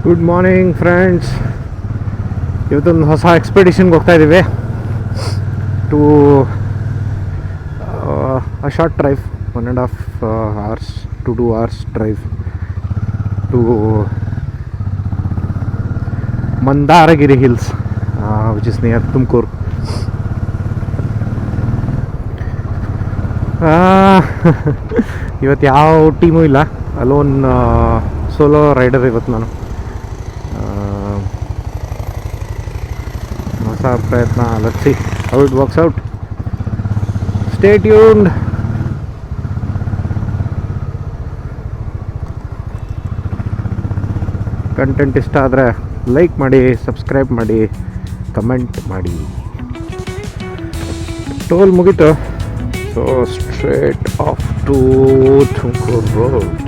Good morning friends. ಇವತ್ತೊಂದು ಹೊಸ ಎಕ್ಸ್ಪೆಡಿಷನ್ಗೆ ಹೋಗ್ತಾ ಇದ್ದೀವಿ. To a short drive, 1.5 hours to 2 hours drive to Mandaragiri hills, which is near Tumakuru. ಇವತ್ತು ಯಾವ ಟೀಮೂ ಇಲ್ಲ, ಅಲೋನ್ ಸೋಲೋ ರೈಡರ್ ಇವತ್ತು ನಾನು. ಹೊಸ ಪ್ರಯತ್ನ, let's see how it works out. Stay tuned. Content ಇಷ್ಟ ಆದರೆ ಲೈಕ್ ಮಾಡಿ, ಸಬ್ಸ್ಕ್ರೈಬ್ ಮಾಡಿ, ಕಮೆಂಟ್ ಮಾಡಿ. ಟೋಲ್ ಮುಗೀತು, so straight off to Tumakuru road.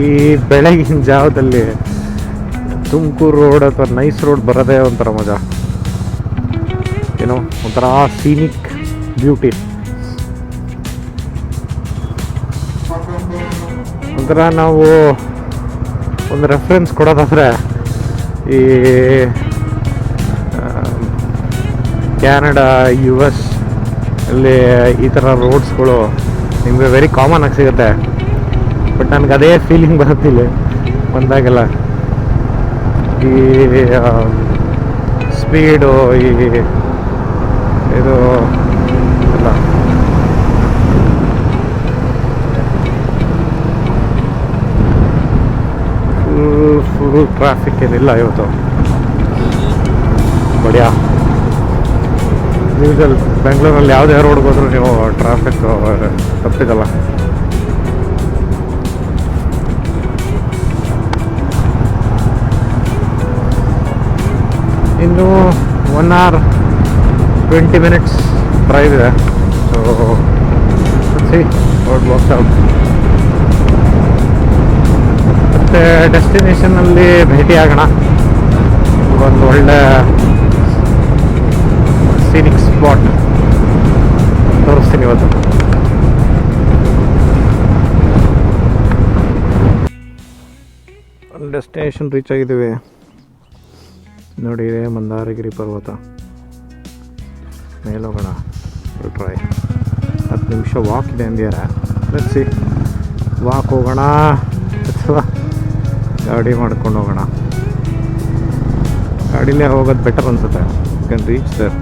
ಈ ಬೆಳಗಿನ ಜಾವದಲ್ಲಿ ತುಮಕೂರು ರೋಡ್ ಅಥವಾ ನೈಸ್ ರೋಡ್ ಬರೋದೇ ಒಂಥರ ಮಜಾ, ಏನೋ ಒಂಥರ ಸೀನಿಕ್ ಬ್ಯೂಟಿ. ಒಂಥರ ನಾವು ಒಂದು ರೆಫರೆನ್ಸ್ ಕೊಡೋದಾದರೆ, ಈ ಕ್ಯಾನಡಾ, US ಅಲ್ಲಿ ಈ ಥರ ರೋಡ್ಸ್ಗಳು ನಿಮಗೆ ವೆರಿ ಕಾಮನ್ ಆಗಿ ಸಿಗುತ್ತೆ. ಬಟ್ ನನಗೆ ಅದೇ ಫೀಲಿಂಗ್ ಬರುತ್ತಿಲ್ಲ ಬಂದಾಗೆಲ್ಲ. ಈ ಸ್ಪೀಡು, ಇದು ಎಲ್ಲ ಫುಲ್ ಟ್ರಾಫಿಕ್ ಏನಿಲ್ಲ ಇವತ್ತು. ಬಡಿಯಾ. ಯೂಶಲ್ ಬೆಂಗಳೂರಲ್ಲಿ ಯಾವುದೇ ರೋಡ್ಗೆ ಹೋದ್ರೂ ನೀವು ಟ್ರಾಫಿಕ್ ತಪ್ಪಿದಲ್ಲ. ಇನ್ನು 1 hour 20 minutes ಡ್ರೈವ್ ಇದೆ. So C road works out. ಮತ್ತು ಡೆಸ್ಟಿನೇಷನಲ್ಲಿ ಭೇಟಿಯಾಗೋಣ. ಒಂದು ಒಳ್ಳೆ ಸೀನಿಕ್ ಸ್ಪಾಟ್ ತೋರಿಸ್ತೀನಿ ಇವತ್ತು. ಡೆಸ್ಟಿನೇಷನ್ ರೀಚ್ ಆಗಿದ್ದೀವಿ ನೋಡಿ. ಇದೆ ಮಂದಾರಗಿರಿ ಪರ್ವತ. ಮೇಲೋಗೋಣ, ಟ್ರೈ. 10 ನಿಮಿಷ ವಾಕ್ ಇದೆ ಅಂದಿದ್ದಾರೆ. ಲೆಟ್ಸ್ ಸಿ, ವಾಕ್ ಹೋಗೋಣ ಅಥವಾ ಗಾಡಿ ಮಾಡ್ಕೊಂಡು ಹೋಗೋಣ. ಗಾಡಿಲೇ ಹೋಗೋದು ಬೆಟರ್ ಅನಿಸುತ್ತೆ. You can reach there.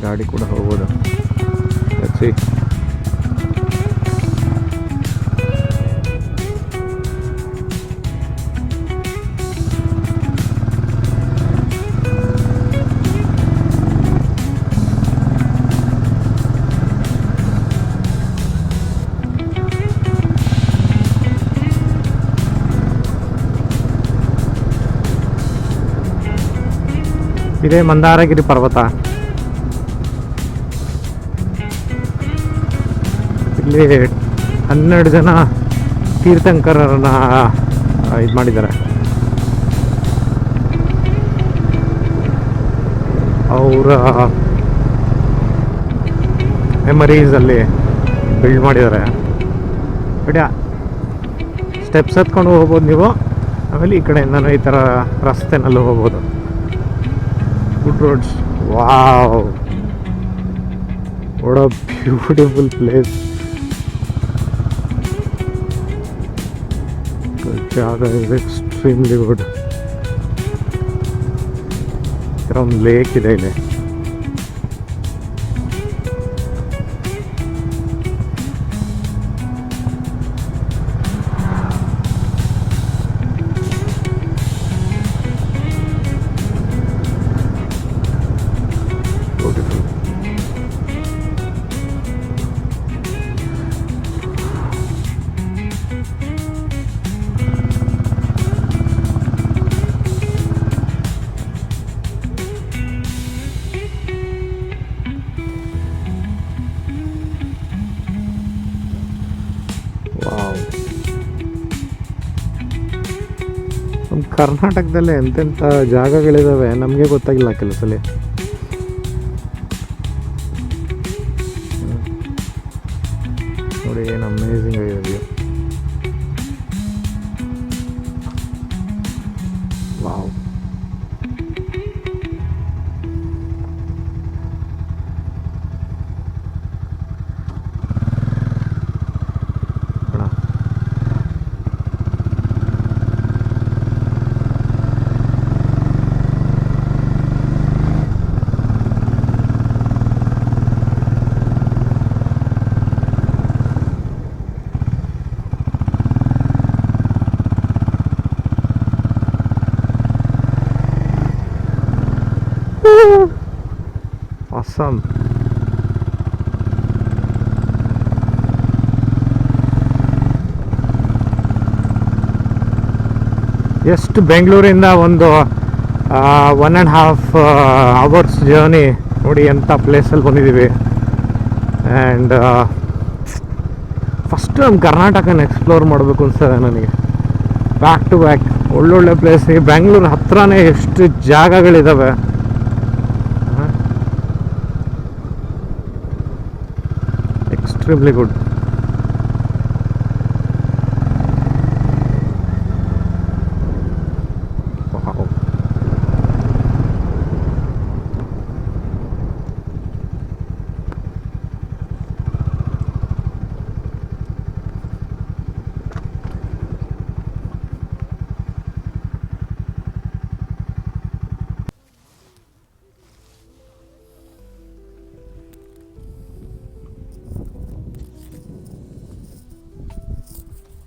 ಗಾಡಿ ಕೂಡ ಹೋಗ್ಬೋದು. Let's see. ಇದೇ ಮಂದಾರಗಿರಿ ಪರ್ವತ. ಇಲ್ಲಿ 12 ಜನ ತೀರ್ಥಂಕರರನ್ನ ಇದು ಮಾಡಿದ್ದಾರೆ. ಅವರ ಮೆಮರೀಸಲ್ಲಿ ಬಿಲ್ಡ್ ಮಾಡಿದ್ದಾರೆ. ಬಟ್ ಸ್ಟೆಪ್ಸ್ ಹತ್ಕೊಂಡು ಹೋಗ್ಬೋದು ನೀವು. ಆಮೇಲೆ ಈ ಕಡೆಯಿಂದನೂ ಈ ಥರ ರಸ್ತೆನಲ್ಲೂ ಹೋಗ್ಬೋದು. Good roads. Wow, what a beautiful place. ಜಾಗ ಇಸ್ ಎಕ್ಸ್ಟ್ರೀಮ್ಲಿ ಗುಡ್. ಈ ಥರ ಒಂದು ಲೇಕ್ ಇದೆ ಇಲ್ಲಿ. ಕರ್ನಾಟಕದಲ್ಲೇ ಎಂತೆಂಥ ಜಾಗಗಳಿದ್ದಾವೆ ನಮಗೆ ಗೊತ್ತಾಗಿಲ್ಲ ಕೆಲವು ಸಲ. ನೋಡಿ ಏನು ಅಮೇಝಿಂಗ್ ಆಗಿದೆ ವ್ಯೂ. ವಾವ್. Awesome. ಎಷ್ಟು ಬೆಂಗಳೂರಿಂದ ಒಂದು 1.5 ಅವರ್ಸ್ ಜರ್ನಿ ನೋಡಿ ಎಂಥ ಪ್ಲೇಸಲ್ಲಿ ಬಂದಿದ್ದೀವಿ. ಆ್ಯಂಡ್ ಫಸ್ಟ್ ನಮ್ಮ ಕರ್ನಾಟಕನ ಎಕ್ಸ್ಪ್ಲೋರ್ ಮಾಡಬೇಕು ಅನ್ಸ್ತದೆ ನನಗೆ. ಬ್ಯಾಕ್ ಟು ಬ್ಯಾಕ್ ಒಳ್ಳೊಳ್ಳೆ ಪ್ಲೇಸ್. ಈ ಬೆಂಗಳೂರು ಹತ್ರನೇ ಎಷ್ಟು ಜಾಗಗಳಿದ್ದಾವೆ. Extremely good.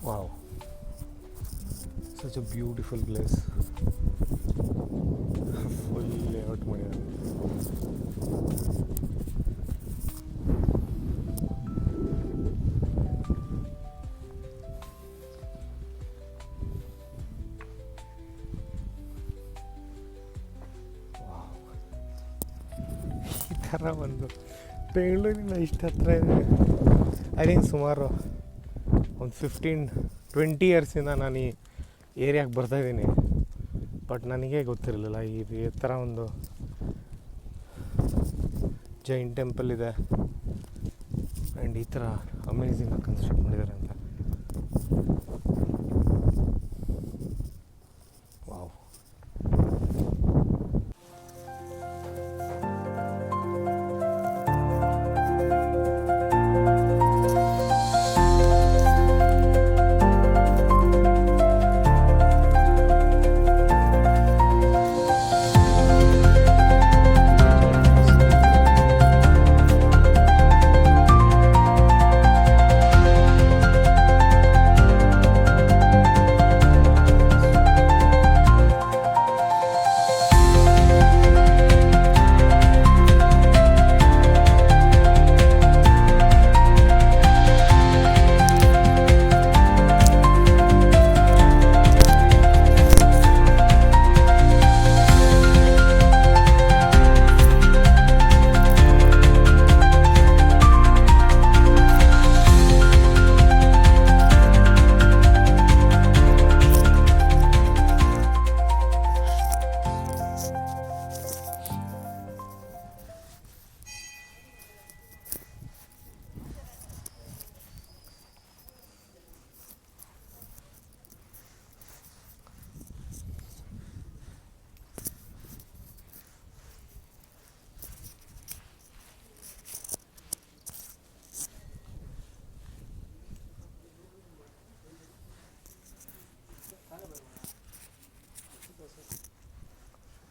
Wow, such a beautiful place. Full layout ಮಾಡಿದ್ದಾರೆ. ಈ ಥರ ಒಂದು ಬೆಂಗಳೂರಿನ ಇಷ್ಟು ಹತ್ರ ಇದೆ. ಐ ಥಿಂಕ್ ಸುಮಾರು ಒಂದು 15-20 ಇಯರ್ಸಿಂದ ನಾನು ಈ ಏರಿಯಾಗೆ ಬರ್ತಾಯಿದ್ದೀನಿ. ಬಟ್ ನನಗೆ ಗೊತ್ತಿರಲಿಲ್ಲ ಈ ಥರ ಒಂದು ಜೈನ್ ಟೆಂಪಲ್ ಇದೆ ಆ್ಯಂಡ್ ಈ ಥರ ಅಮೇಝಿಂಗಾಗಿ ಕನ್ಸ್ಟ್ರಕ್ಟ್ ಮಾಡಿದ್ದಾರೆ ಅಂತ. Wow.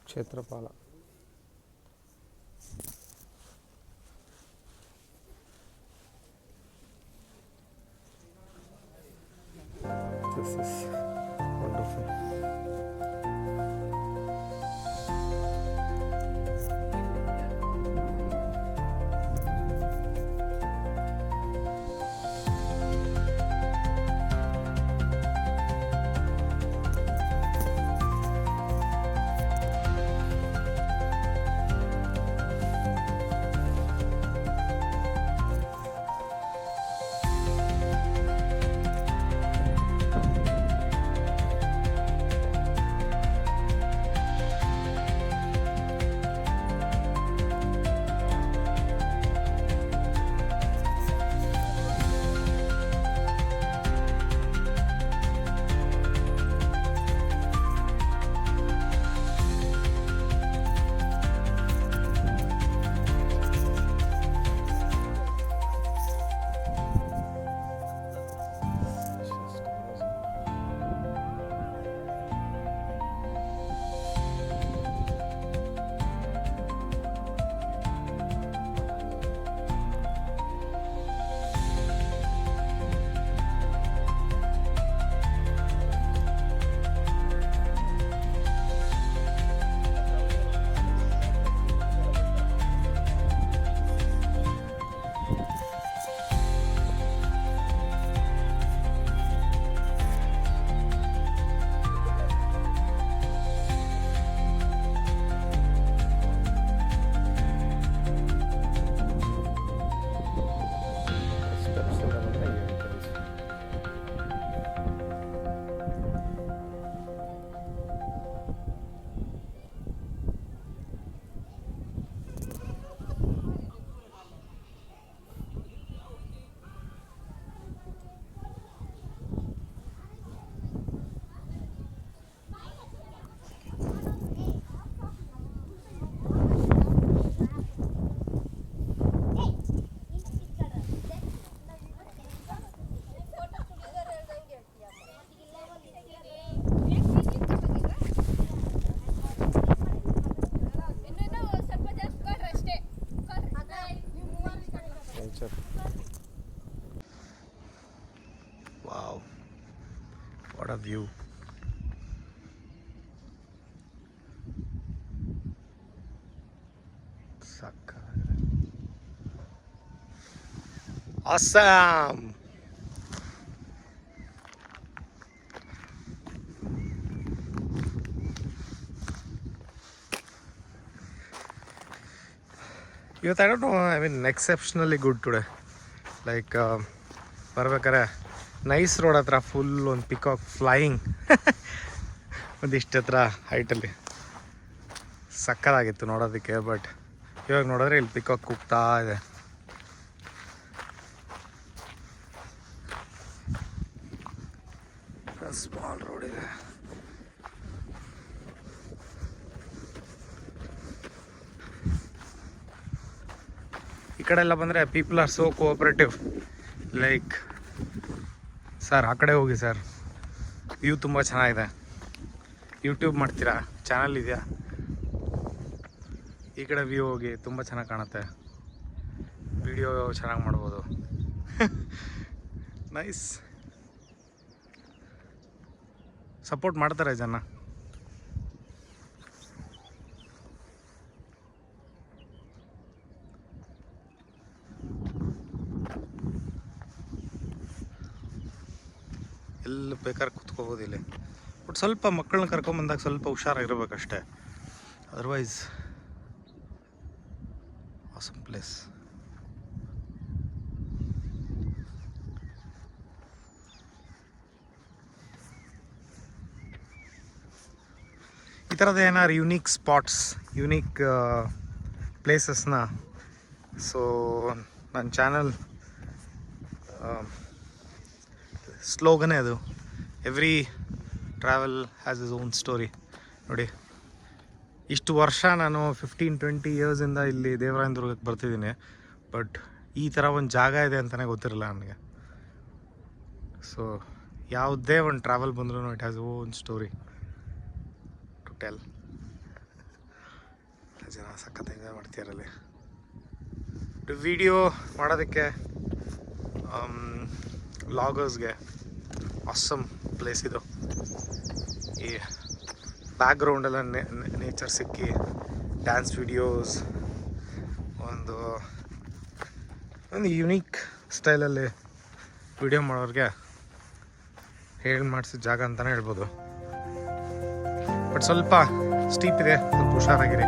Kshetrapala. This is wonderful. What a view. Awesome. ಇವತ್ತು I don't know, I mean exceptionally good today. Like ಬರ್ಬೇಕಾರೆ ನೈಸ್ ರೋಡ್ ಹತ್ರ ಫುಲ್ ಒಂದು ಪಿಕಾಕ್ ಫ್ಲೈಯಿಂಗ್ ಒಂದಿಷ್ಟು ಹತ್ರ ಹೈಟಲ್ಲಿ ಸಕ್ಕತ್ತಾಗಿತ್ತು ನೋಡೋದಕ್ಕೆ. ಬಟ್ ಇವಾಗ ನೋಡಿದ್ರೆ ಇಲ್ಲಿ ಪಿಕಾಕ್ ಕೂಗ್ತಾ ಇದೆ. ಸ್ಮಾಲ್ ರೋಡ್ ಇದೆ. ಈ ಕಡೆ ಎಲ್ಲ ಬಂದರೆ people are so cooperative. Like, sir ಆ ಕಡೆ ಹೋಗಿ ಸರ್, ವ್ಯೂ ತುಂಬ ಚೆನ್ನಾಗಿದೆ. ಯೂಟ್ಯೂಬ್ ಮಾಡ್ತೀರಾ, ಚಾನಲ್ ಇದೆಯಾ? ಈ ಕಡೆ ವ್ಯೂ ಹೋಗಿ, ತುಂಬ ಚೆನ್ನಾಗಿ ಕಾಣುತ್ತೆ, ವಿಡಿಯೋ ಚೆನ್ನಾಗಿ ಮಾಡ್ಬೋದು. ನೈಸ್. ಸಪೋರ್ಟ್ ಮಾಡ್ತಾರೆ ಜನ. ಎಲ್ಲ ಬೇಕಾದ್ರೆ ಕೂತ್ಕೋಬೋದು ಇಲ್ಲಿ. ಬಟ್ ಸ್ವಲ್ಪ ಮಕ್ಕಳನ್ನ ಕರ್ಕೊಂಬಂದಾಗ ಸ್ವಲ್ಪ ಹುಷಾರಾಗಿರ್ಬೇಕಷ್ಟೆ. Otherwise awesome place. ಈ ಥರದ ಏನಾರು ಯುನೀಕ್ ಸ್ಪಾಟ್ಸ್, ಯುನೀಕ್ ಪ್ಲೇಸಸ್ನ, ಸೊ ನನ್ನ ಚಾನಲ್ ಸ್ಲೋಗನೇ ಅದು, every travel has is own story. ನೋಡಿ, ಇಷ್ಟು ವರ್ಷ ನಾನು 15-20 ಇಯರ್ಸಿಂದ ಇಲ್ಲಿ ದೇವರಾಯನದುರ್ಗಕ್ಕೆ ಬರ್ತಿದ್ದೀನಿ. ಬಟ್ ಈ ಥರ ಒಂದು ಜಾಗ ಇದೆ ಅಂತಲೇ ಗೊತ್ತಿರಲಿಲ್ಲ ನನಗೆ. ಸೊ ಯಾವುದೇ ಒಂದು ಟ್ರಾವೆಲ್ ಬಂದ್ರೂ it has own story to tell. ಜನ ಸಖತ್ ಎಂಜಾಯ್ ಮಾಡ್ತಿರಲಿ. ವಿಡಿಯೋ ಮಾಡೋದಕ್ಕೆ ವ್ಲಾಗರ್ಸ್ಗೆ ಆಸಮ್ ಪ್ಲೇಸ್ ಇದು. ಈ ಬ್ಯಾಕ್ಗ್ರೌಂಡೆಲ್ಲ ನೇಚರ್ ಸಿಕ್ಕಿ ಡ್ಯಾನ್ಸ್ ವಿಡಿಯೋಸ್, ಒಂದು ಯುನೀಕ್ ಸ್ಟೈಲಲ್ಲಿ ವಿಡಿಯೋ ಮಾಡೋರಿಗೆ ಹೇಳಿ ಮಾಡಿಸಿದ ಜಾಗ ಅಂತಲೇ ಹೇಳ್ಬೋದು. ಬಟ್ ಸ್ವಲ್ಪ ಸ್ಟೀಪ್ ಇದೆ, ಸ್ವಲ್ಪ ಹುಷಾರಾಗಿರಿ.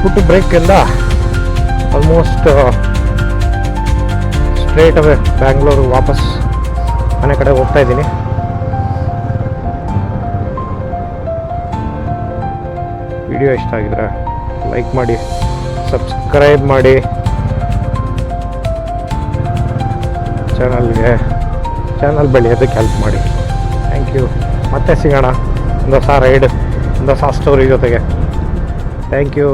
ನಿಲ್ಲಿಸ್ಬಿಟ್ಟು ಬ್ರೇಕಿಂದ ಆಲ್ಮೋಸ್ಟ್ ಸ್ಟ್ರೇಟ್ ಅವೇ ಬ್ಯಾಂಗ್ಳೂರು ವಾಪಸ್ ಮನೆ ಕಡೆ ಹೋಗ್ತಾ ಇದ್ದೀನಿ. ವಿಡಿಯೋ ಇಷ್ಟ ಆಗಿದ್ರೆ ಲೈಕ್ ಮಾಡಿ, ಸಬ್ಸ್ಕ್ರೈಬ್ ಮಾಡಿ, ಚಾನಲ್ ಬೆಳೆಯೋದಕ್ಕೆ ಹೆಲ್ಪ್ ಮಾಡಿ. Thank you. ಮತ್ತೆ ಸಿಗೋಣ ಒಂದು ಹೊಸ ರೈಡ್, ಒಂದು ಹೊಸ ಸ್ಟೋರಿ ಜೊತೆಗೆ. Thank you.